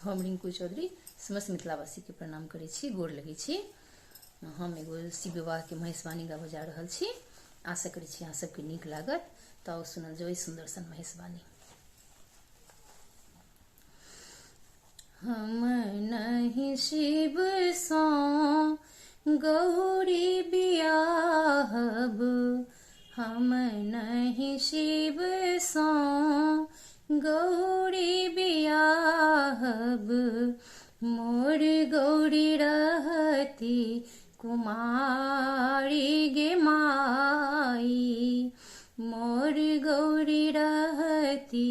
हम रिंकू चौधरी समस्त मिथिलावासी के प्रणाम करै छी, गोर लगै छी। हम एगो शिव विवाह के महेशवाणी गाबऽ जा रहल छी। आशा करै छी अहाँ सबके नीक लागत। तऽ सुनल जाओ सुंदर सन महेशवाणी। हम नहीं शिव सो गौरी बियाहब, हम नहीं शिव सो गौरी बियाहब, मोर गौरी रहती कुमारी गे माई, मोर गौरी रहती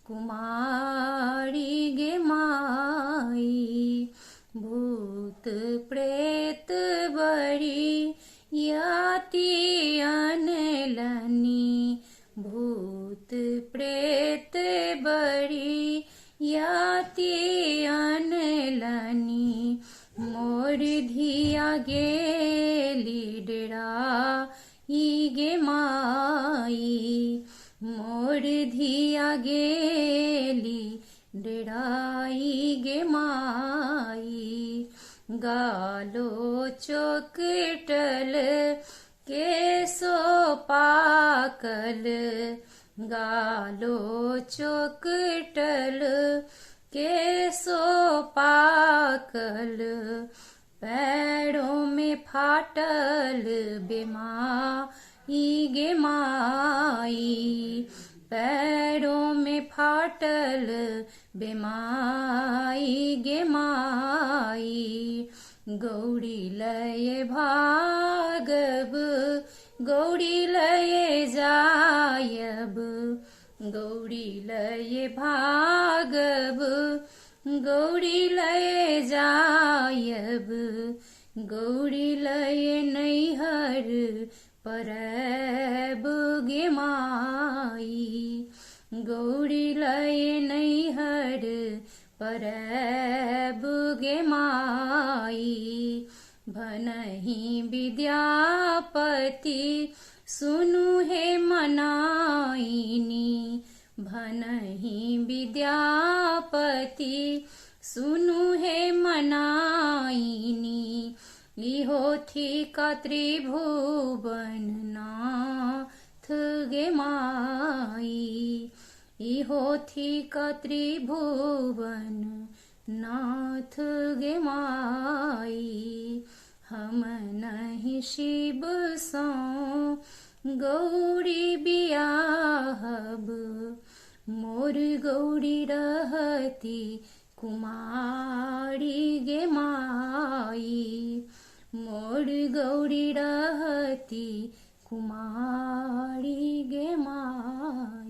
कुमारी गे माई। भूत प्रेत बड़ी याति अनलनी, भूत प्रेत बड़ी याति अनलनी, मोर धिया गेली डेराई गे माई, मोर धिया गेली डेराई गे माई। गालो चोकटल केसो पाकल, गालो चोकटल केसो पाकल, पैरों में फाटल बेमाई गे माई, पैरों में फाटल बेमाई गे माई। गौरी लये भागब, गौरी लये जायब, गौरी लये भागब, गौरी लये जायब, गौरी लये नैहर परब गे माई, गौरी लये नैहर परब गे माई। भनहि विद्यापति सुनु हे मनाइनी, भनहि विद्यापति सुनु हे मनाइनी, इहो थी का त्रिभुवन नाथ गे माई, इहो थी का त्रिभुवन नाथ गे माई। हम नहीं शिव सो गौरी बियाहब, मोर गौरी रहती कुमारी गे माई, मोर गौरी रहती कुमारी गे माई।